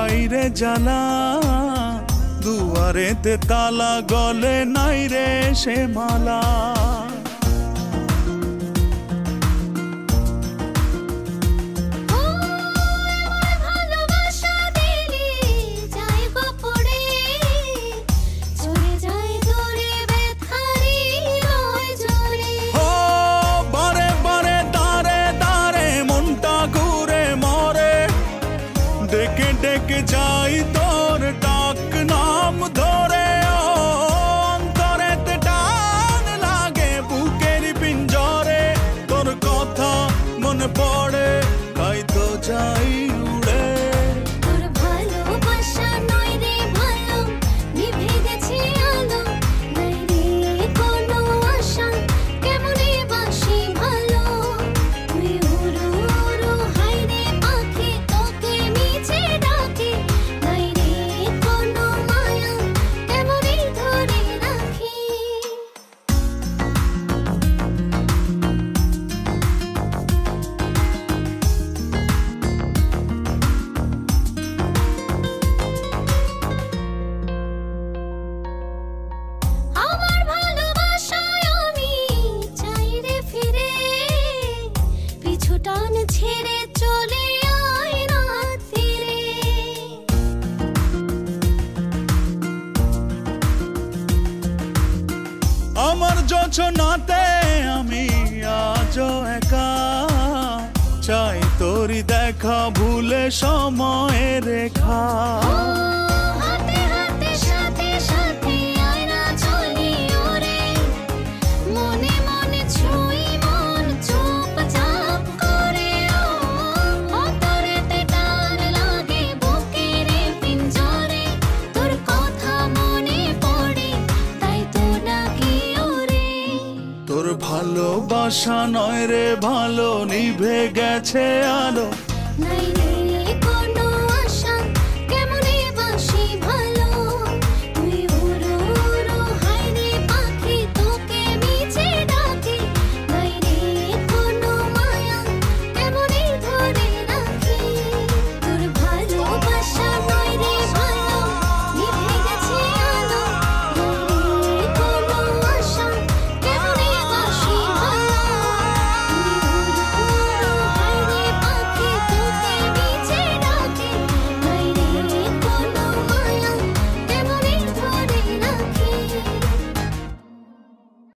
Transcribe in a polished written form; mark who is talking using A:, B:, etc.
A: বাইরে জ্বালা, দুয়ারেতে তালা, গলে নাই রে সে মালা। ডেকে ডেকে যাই তোর ডাক নাম ধরে, অন্তরেতে টান লাগে বুকের পিঞ্জরে। তোর কথা মনে পড়ে তাই তো যাই উড়ে।
B: তোর ভালোবাসা নয় রে ভালো, নিভে গেছে আলো, নাই রে কোনো আশা, কেমনে বাসি ভালো। তুই উড়ো উড়ো হাই রে পাখি, তোকে মিছে ডাকে, নাই রে কোনো মায়া, কেমনে ধরে রাখি। আমার ভালোবাসায় আমি চাই রে ফিরে, পিছু টান ছেড়ে চলে আয় রাত্রিরে।
A: আমার যোছনাতে আমি আজও একা, চাই তোরি দেখা ভুলে সময়ের রেখা।
B: হাতে হাতে সাথে সাথে আয় না চলি ওরে, মনে মনে ছুঁই মন চুপচাপ করে। অন্তরেতে টান লাগে বুকের পিঞ্জরে, তোর কথা মনে পড়ে তাই তো ডাকি ওরে।
A: তোর ভালোবাসা নয় রে ভালো, নিভে গেছে আলো,